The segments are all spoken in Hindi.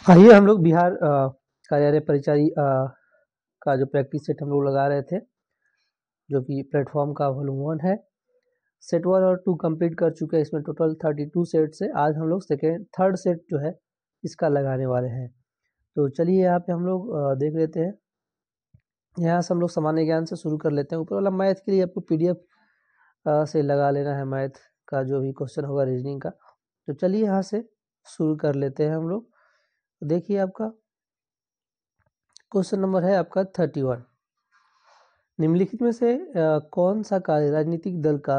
आइए हम लोग बिहार कार्यालय परिचारी का जो प्रैक्टिस सेट हम लोग लगा रहे थे, जो कि प्लेटफॉर्म का वॉल्यूम 1 है। सेट 1 और 2 कंप्लीट कर चुके हैं। इसमें टोटल 32 सेट से आज हम लोग थर्ड सेट जो है इसका लगाने वाले हैं। तो चलिए यहाँ पे हम लोग देख लेते हैं। यहाँ से हम लोग सामान्य ज्ञान से शुरू कर लेते हैं। ऊपर वाला मैथ के लिए आपको PDF से लगा लेना है, मैथ का जो भी क्वेश्चन होगा रीजनिंग का। तो चलिए यहाँ से शुरू कर लेते हैं हम लोग। देखिए आपका क्वेश्चन नंबर है आपका 31। निम्नलिखित में से कौन सा कार्य राजनीतिक दल का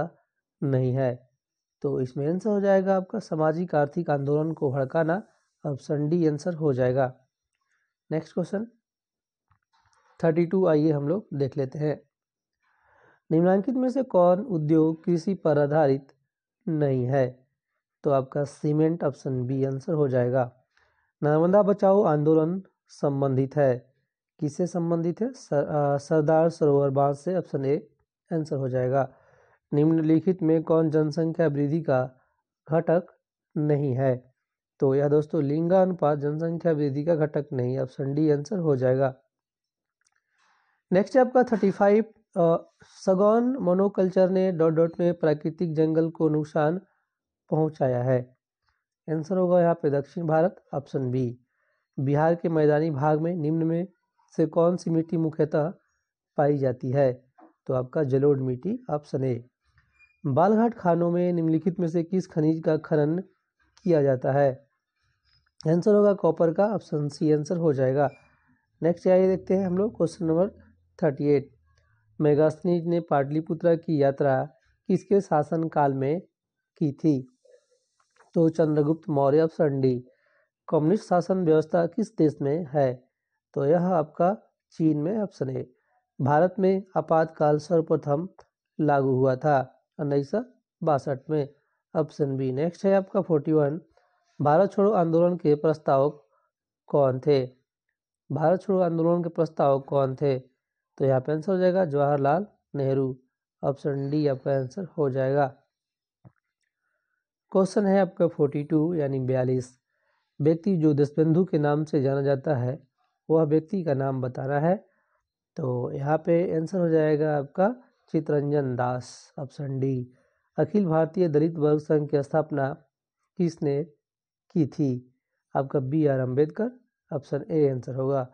नहीं है? तो इसमें आंसर हो जाएगा आपका सामाजिक आर्थिक आंदोलन को भड़काना। ऑप्शन डी आंसर हो जाएगा। नेक्स्ट क्वेश्चन 32 आइए हम लोग देख लेते हैं। निम्नलिखित में से कौन उद्योग कृषि पर आधारित नहीं है? तो आपका सीमेंट ऑप्शन बी आंसर हो जाएगा। नर्मदा बचाओ आंदोलन संबंधित है, किससे संबंधित है? सरदार सरोवर बांध से। ऑप्शन ए आंसर हो जाएगा। निम्नलिखित में कौन जनसंख्या वृद्धि का घटक नहीं है? तो यह दोस्तों लिंगानुपात जनसंख्या वृद्धि का घटक नहीं। ऑप्शन डी आंसर हो जाएगा। नेक्स्ट है आपका 35। सगौन मोनोकल्चर ने डॉट डॉट में प्राकृतिक जंगल को नुकसान पहुंचाया है। आंसर होगा यहाँ पे दक्षिण भारत। Option B. बिहार के मैदानी भाग में निम्न में से कौन सी मिट्टी मुख्यतः पाई जाती है? तो आपका जलोढ़ मिट्टी। Option A. बालघाट खानों में निम्नलिखित में से किस खनिज का खनन किया जाता है? आंसर होगा कॉपर का। ऑप्शन सी आंसर हो जाएगा। नेक्स्ट आइए देखते हैं हम लोग क्वेश्चन नंबर 38। मेगास्थनीज ने पाटलिपुत्रा की यात्रा किसके शासन काल में की थी? तो Chandragupta Maurya. Option D. Communist शासन व्यवस्था किस देश में है? तो यह आपका चीन में। Option A. भारत में आपातकाल सर्वप्रथम लागू हुआ था 1962 में। Option B. नेक्स्ट है आपका 41। भारत छोड़ो आंदोलन के प्रस्तावक कौन थे? भारत छोड़ो आंदोलन के प्रस्तावक कौन थे? तो यहाँ पे आंसर हो जाएगा जवाहरलाल नेहरू। ऑप्शन डी आपका आंसर हो जाएगा। क्वेश्चन है आपका 42 यानी 42। व्यक्ति जो देशबंधु के नाम से जाना जाता है वह व्यक्ति का नाम बताना है। तो यहाँ पे आंसर हो जाएगा आपका चित्तरंजन दास। Option D. अखिल भारतीय दलित वर्ग संघ की स्थापना किसने की थी? आपका BR Ambedkar. Option A answer होगा।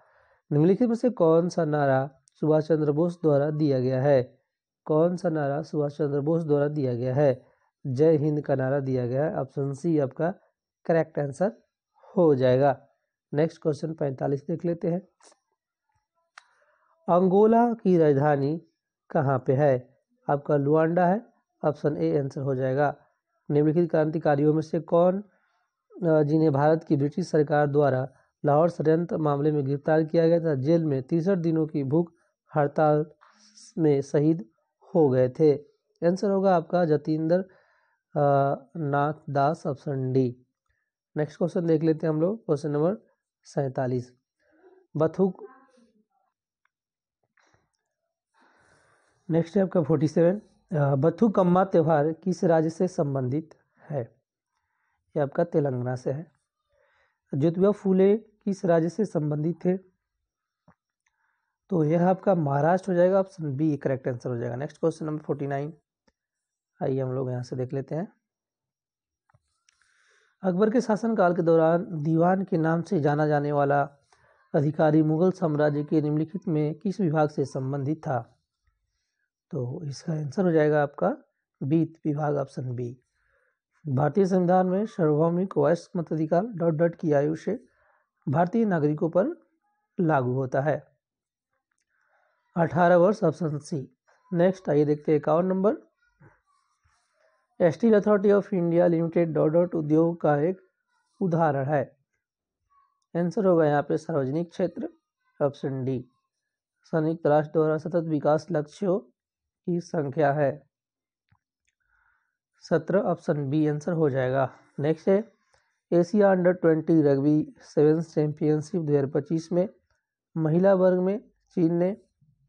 निम्नलिखित में से कौन सा नारा सुभाष चंद्र बोस द्वारा दिया गया है? कौन सा नारा सुभाष चंद्र बोस द्वारा दिया गया है? जय हिंद का नारा दिया गया है। ऑप्शन सी आपका करेक्ट आंसर हो जाएगा। नेक्स्ट क्वेश्चन 45 देख लेते हैं। अंगोला की राजधानी कहाँ पे है? आपका लुआंडा है। ऑप्शन ए आंसर हो जाएगा। निम्नलिखित क्रांतिकारियों में से कौन जिन्हें भारत की ब्रिटिश सरकार द्वारा लाहौर षड्यंत्र मामले में गिरफ्तार किया गया था, जेल में 63 दिनों की भूख हड़ताल में शहीद हो गए थे? आंसर होगा आपका Jatindra Nath Das. Option D. Next question देख लेते हैं हम लोग क्वेश्चन नंबर 47। बथुक। नेक्स्ट है आपका 47। बथुकम्मा त्यौहार किस राज्य से संबंधित है? ये आपका तेलंगाना से है। ज्योतिबा फूले किस राज्य से संबंधित थे? तो यह आपका महाराष्ट्र हो जाएगा। ऑप्शन बी करेक्ट आंसर हो जाएगा। नेक्स्ट क्वेश्चन नंबर 49 आइए हम लोग यहाँ से देख लेते हैं। अकबर के शासनकाल के दौरान दीवान के नाम से जाना जाने वाला अधिकारी मुगल साम्राज्य के निम्नलिखित में किस विभाग से संबंधित था? तो इसका आंसर हो जाएगा आपका वित्त विभाग। Option B. भारतीय संविधान में सार्वभौमिक वयस्क मताधिकार डॉट डॉट की आयु से भारतीय नागरिकों पर लागू होता है 18 वर्ष। Option C. नेक्स्ट आइए देखते हैं 51 number. Steel authority of India limited dot dot उद्योग का एक उदाहरण है। आंसर होगा यहाँ पे सार्वजनिक क्षेत्र। Option D. संयुक्त राष्ट्र द्वारा सतत विकास लक्ष्यों की संख्या है 17। ऑप्शन बी आंसर हो जाएगा। नेक्स्ट है एशिया अंडर-20 रग्बी सेवेंस चैंपियनशिप 2025 में महिला वर्ग में चीन ने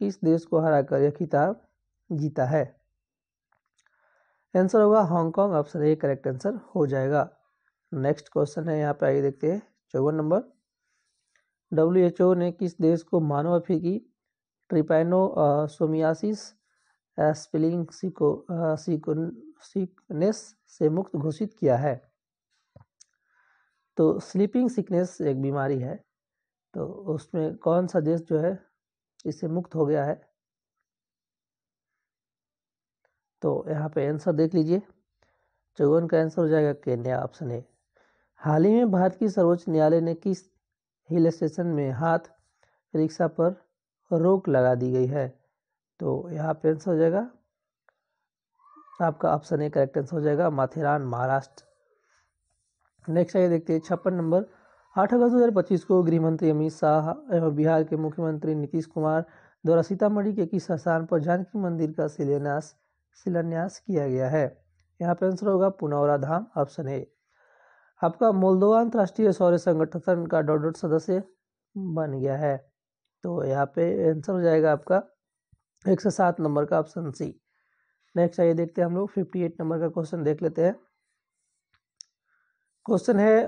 किस देश को हराकर यह खिताब जीता है? आंसर होगा Hong Kong. Option A correct answer हो जाएगा। नेक्स्ट क्वेश्चन है यहाँ पे आइए देखते हैं 54 नंबर। WHO ने किस देश को मानव अफ्रीकी ट्रिपैनोसोमियासिस स्पिलिंग सिकनेस से मुक्त घोषित किया है? तो स्लीपिंग सिकनेस एक बीमारी है, तो उसमें कौन सा देश जो है इससे मुक्त हो गया है? तो यहाँ पे आंसर देख लीजिए, 54 का आंसर हो जाएगा केन्या, ऑप्शन ए। हाल ही में भारत की सर्वोच्च न्यायालय ने किस हिल स्टेशन में हाथ रिक्शा पर रोक लगा दी गई है? तो यहाँ पे आंसर हो जाएगा आपका ऑप्शन ए करेक्ट आंसर हो जाएगा, माथेरान, महाराष्ट्र। नेक्स्ट आइए देखते हैं 56 नंबर। 8 अगस्त 2025 को गृह मंत्री अमित शाह एवं बिहार के मुख्यमंत्री नीतीश कुमार द्वारा सीतामढ़ी के किस स्थान पर जानकी मंदिर का शिलान्यास किया गया है? यहाँ पे आंसर होगा पुनौरा धाम, ऑप्शन ए। आपका मोल्दोवा अंतर्राष्ट्रीय सौर संगठन का डॉट सदस्य बन गया है, तो यहाँ पे आंसर हो जाएगा आपका 107 नंबर का, ऑप्शन सी। नेक्स्ट आइए देखते हैं हम लोग 58 नंबर का क्वेश्चन देख लेते हैं। क्वेश्चन है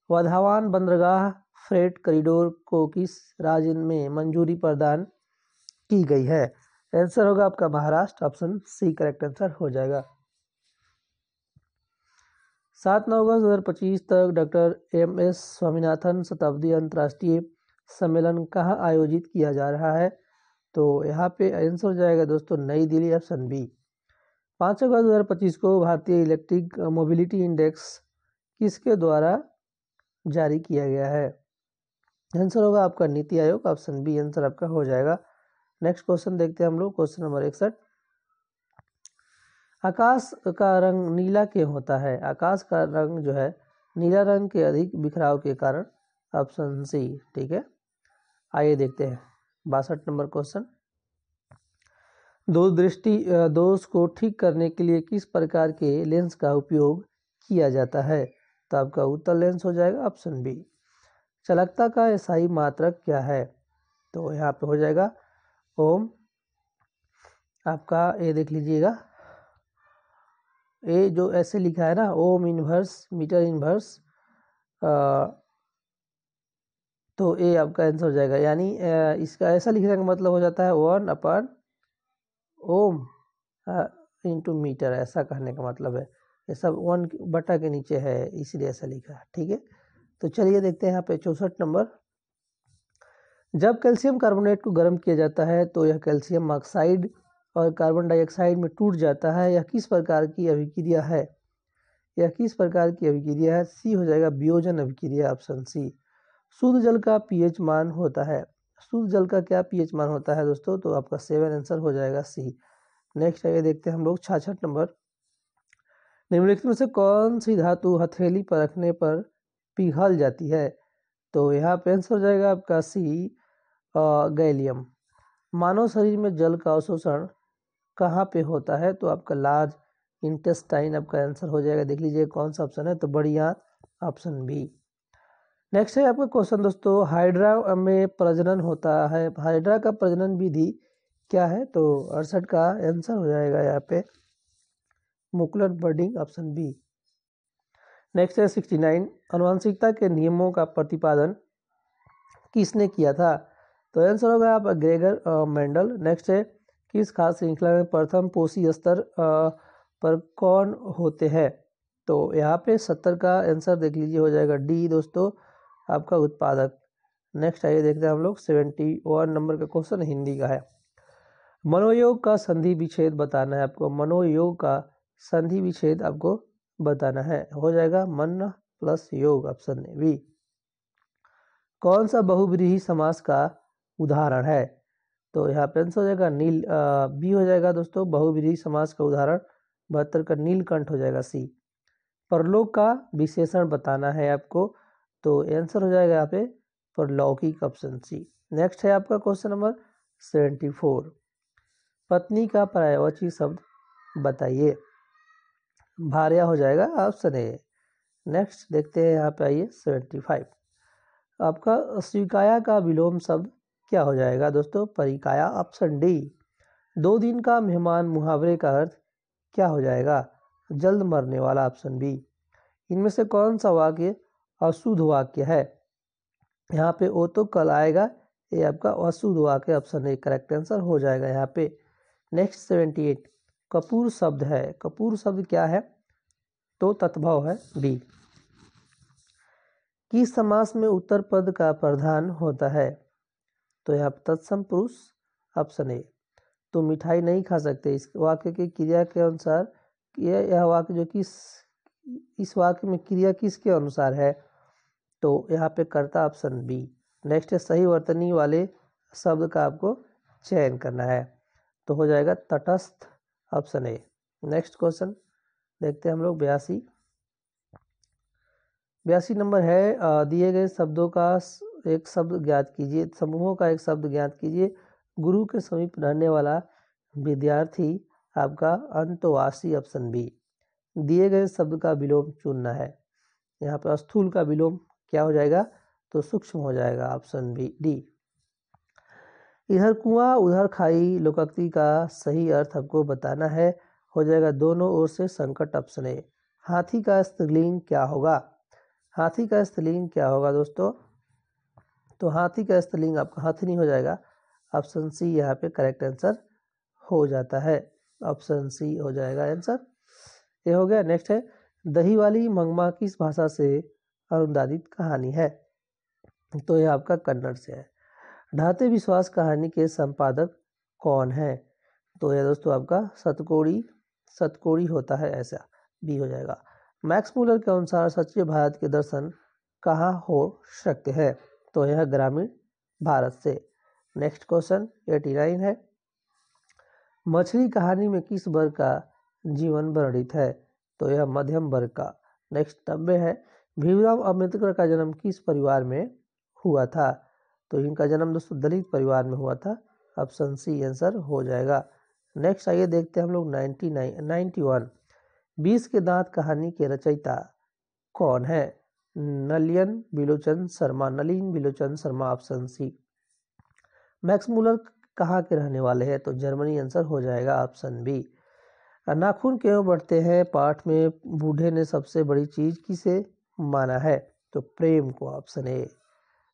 वधावान बंदरगाह फ्रेट कॉरिडोर को किस राज्य में मंजूरी प्रदान की गई है? आंसर होगा आपका Maharashtra, option C correct answer हो जाएगा। 7 अगस्त 2025 तक डॉक्टर MS स्वामीनाथन शताब्दी अंतर्राष्ट्रीय सम्मेलन कहाँ आयोजित किया जा रहा है? तो यहाँ पे आंसर हो जाएगा दोस्तों नई दिल्ली, ऑप्शन बी। 5 अगस्त 2025 को भारतीय इलेक्ट्रिक मोबिलिटी इंडेक्स किसके द्वारा जारी किया गया है? आंसर होगा आपका NITI Aayog, option B answer आपका हो जाएगा। नेक्स्ट क्वेश्चन देखते हैं हम लोग, क्वेश्चन नंबर 61। आकाश का रंग नीला क्यों होता है? आकाश का रंग जो है नीला रंग के अधिक बिखराव के कारण, ऑप्शन सी। ठीक है, आइए देखते हैं 62 नंबर क्वेश्चन। दूरदृष्टि दोष को ठीक करने के लिए किस प्रकार के लेंस का उपयोग किया जाता है? तो आपका उत्तर लेंस हो जाएगा, ऑप्शन बी। चालकता का एसआई मात्रक क्या है? तो यहाँ पे हो जाएगा ओम। आपका ये देख लीजिएगा, ये जो ऐसे लिखा है ना, ओम इनवर्स मीटर इनवर्स, तो ये आपका आंसर हो जाएगा। यानी इसका ऐसा लिखने का मतलब हो जाता है 1/ओम इंटू मीटर, ऐसा कहने का मतलब है। ये सब 1 बटा के नीचे है, इसलिए ऐसा लिखा है। ठीक है, तो चलिए देखते हैं यहाँ पे 64 नंबर। जब कैल्शियम कार्बोनेट को गर्म किया जाता है तो यह कैल्शियम ऑक्साइड और कार्बन डाइऑक्साइड में टूट जाता है। यह किस प्रकार की अभिक्रिया है? यह किस प्रकार की अभिक्रिया है? सी हो जाएगा वियोजन अभिक्रिया, ऑप्शन सी। शुद्ध जल का पीएच मान होता है? शुद्ध जल का क्या पीएच मान होता है दोस्तों? तो आपका 7 आंसर हो जाएगा सी। नेक्स्ट आइए देखते हैं हम लोग 66 नंबर। निम्नलिखित में से कौन सी धातु हथेली पर रखने पर पिघल जाती है? तो यहाँ पे आंसर हो जाएगा आपका सी गैलियम। मानव शरीर में जल का अवशोषण कहाँ पे होता है? तो आपका लार्ज इंटेस्टाइन आपका आंसर हो जाएगा। देख लीजिए कौन सा ऑप्शन है, तो बड़ी आंत, ऑप्शन बी। नेक्स्ट है आपका क्वेश्चन दोस्तों, हाइड्रा में प्रजनन होता है, हाइड्रा का प्रजनन विधि क्या है? तो 68 का आंसर हो जाएगा यहाँ पे मुकुलर बर्डिंग, ऑप्शन बी। नेक्स्ट है 69, आनुवंशिकता के नियमों का प्रतिपादन किसने किया था? तो आंसर होगा आप ग्रेगर मेंडल। नेक्स्ट है किस खास श्रृंखला में प्रथम पोषी स्तर पर कौन होते हैं? तो यहाँ पे 70 का आंसर देख लीजिए हो जाएगा डी दोस्तों, आपका उत्पादक। नेक्स्ट आइए देखते हैं हम लोग 71 नंबर का क्वेश्चन हिंदी का है। मनोयोग का संधि विच्छेद बताना है आपको। मनोयोग का संधि विच्छेद आपको बताना है, हो जाएगा मन प्लस योग, ऑप्शन बी। कौन सा बहुव्रीहि समास का उदाहरण है? तो यहाँ पे आंसर हो जाएगा बी हो जाएगा दोस्तों, बहुव्रीहि समास का उदाहरण 72 का नीलकंठ हो जाएगा सी। परलोक का विशेषण बताना है आपको, तो आंसर हो जाएगा यहाँ पे परलौकिक, ऑप्शन सी। नेक्स्ट है आपका क्वेश्चन नंबर 74, पत्नी का पर्यायवाची शब्द बताइए। भार्या हो जाएगा, ऑप्शन ए। नेक्स्ट देखते हैं यहाँ पे, आइए 75, आपका स्वीकाया का विलोम शब्द क्या हो जाएगा दोस्तों? परिकाया, ऑप्शन डी। 2 दिन का मेहमान मुहावरे का अर्थ क्या हो जाएगा? जल्द मरने वाला, ऑप्शन बी। इनमें से कौन सा वाक्य अशुद्ध वाक्य है? यहाँ पे ओ तो कल आएगा, ये आपका अशुद्ध वाक्य ऑप्शन ए करेक्ट आंसर हो जाएगा यहाँ पे। नेक्स्ट 78 कपूर शब्द है, कपूर शब्द क्या है तो तत्भव है बी। किस समास में उत्तर पद का प्रधान होता है तो यहाँ तत्सम पुरुष ऑप्शन ए। तो मिठाई नहीं खा सकते, इस वाक्य की क्रिया के अनुसार यह वाक्य जो कि इस वाक्य में क्रिया किसके अनुसार है तो यहाँ पे कर्ता ऑप्शन बी। नेक्स्ट है सही वर्तनी वाले शब्द का आपको चयन करना है तो हो जाएगा तटस्थ ऑप्शन ए। नेक्स्ट क्वेश्चन देखते हैं हम लोग 82 नंबर है। दिए गए शब्दों का एक शब्द ज्ञात कीजिए, समूहों का एक शब्द ज्ञात कीजिए। गुरु के समीप रहने वाला विद्यार्थी आपका अंतवासी ऑप्शन बी। दिए गए शब्द का विलोम चुनना है, यहाँ पर स्थूल का विलोम क्या हो जाएगा तो सूक्ष्म हो जाएगा ऑप्शन बी डी। इधर कुआं उधर खाई लोकोक्ति का सही अर्थ आपको बताना है, हो जाएगा दोनों ओर से संकट ऑप्शन ए। हाथी का स्त्रीलिंग क्या होगा, हाथी का स्त्रीलिंग क्या होगा दोस्तों तो हाथी का स्त्रीलिंग आपका हथनी हो जाएगा, ऑप्शन सी यहाँ पे करेक्ट आंसर हो जाता है, ऑप्शन सी हो जाएगा आंसर, ये हो गया। नेक्स्ट है दही वाली मंगमा किस भाषा से अनुवादित कहानी है तो यह आपका कन्नड़ से है। ढाते विश्वास कहानी के संपादक कौन है तो यह दोस्तों आपका सतकोड़ी होता है, ऐसा बी हो जाएगा। मैक्स मूलर के अनुसार सच्चे भारत के दर्शन कहाँ हो सकते हैं तो यह ग्रामीण भारत से। नेक्स्ट क्वेश्चन 89 है मछली कहानी में किस वर्ग का जीवन वर्णित है तो यह मध्यम वर्ग का। नेक्स्ट 90 है भीमराव अम्बेडकर का जन्म किस परिवार में हुआ था तो इनका जन्म दोस्तों दलित परिवार में हुआ था, ऑप्शन सी आंसर हो जाएगा। नेक्स्ट आइए देखते हैं हम लोग 91 20 के दांत कहानी के रचयिता कौन है Nalin Bilochan Sharma, option C. Max Muller कहाँ के रहने वाले हैं तो जर्मनी आंसर हो जाएगा, ऑप्शन बी। नाखून क्यों बढ़ते हैं पाठ में बूढ़े ने सबसे बड़ी चीज किसे माना है तो प्रेम को, ऑप्शन ए।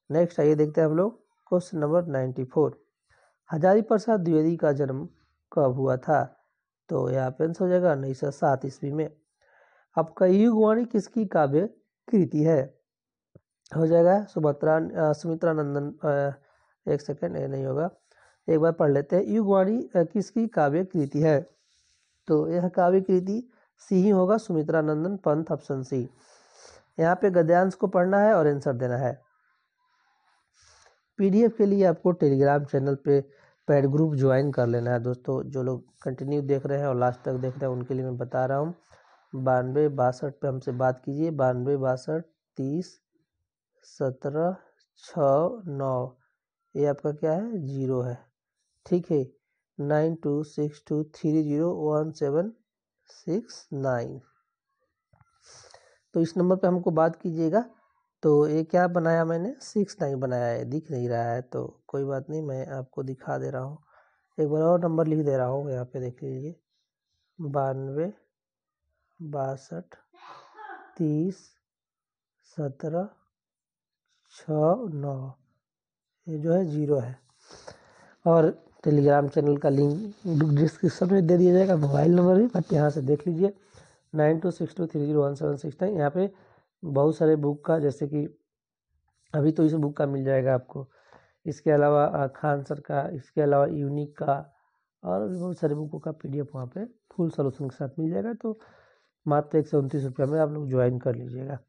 नेक्स्ट आइए देखते हैं हम लोग क्वेश्चन नंबर 94 हजारी प्रसाद द्विवेदी का जन्म कब हुआ था तो यहाँ पे आंसर हो जाएगा 1907 ईस्वी में। आपका युगवाणी किसकी काव्य कृति है हो जाएगा सुमित्रा नंदन, एक सेकेंड ये नहीं होगा, एक बार पढ़ लेते हैं। युगवाणी किसकी काव्य कृति है तो यह काव्य कृति सी ही होगा, सुमित्रा नंदन पंत, ऑप्शन सी। यहाँ पे गद्यांश को पढ़ना है और आंसर देना है। पीडीएफ के लिए आपको टेलीग्राम चैनल पे पेड ग्रुप ज्वाइन कर लेना है दोस्तों। जो लोग कंटिन्यू देख रहे हैं और लास्ट तक देख रहे हैं उनके लिए मैं बता रहा हूँ 92 62 पे हमसे बात कीजिए, 92 62 30 17 6 9 ये आपका क्या है 0 है, ठीक है। 9262301769 तो इस नंबर पे हमको बात कीजिएगा। तो ये क्या बनाया मैंने 69 बनाया है, दिख नहीं रहा है तो कोई बात नहीं, मैं आपको दिखा दे रहा हूँ। एक बार और नंबर लिख दे रहा हूँ, यहाँ पे देख लीजिए 92 62 30 17 6 9 ये जो है 0 है। और टेलीग्राम चैनल का लिंक डिस्क्रिप्शन में दे दिया जाएगा, मोबाइल नंबर भी बट यहाँ से देख लीजिए 9262301769। यहाँ पे बहुत सारे बुक का जैसे कि अभी तो इस बुक का मिल जाएगा आपको, इसके अलावा खान सर का, इसके अलावा यूनिक का और भी बहुत सारे बुकों का पीडीएफ वहाँ पे फुल सोल्यूशन के साथ मिल जाएगा। तो मात्र 129 रुपये में आप लोग ज्वाइन कर लीजिएगा।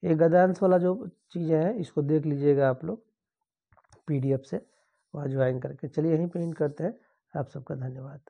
ये गद्यांश वाला जो चीज़ें हैं इसको देख लीजिएगा आप लोग पीडीएफ से वहाँ ज्वाइन करके। चलिए यहीं पे एंड करते हैं, आप सबका धन्यवाद।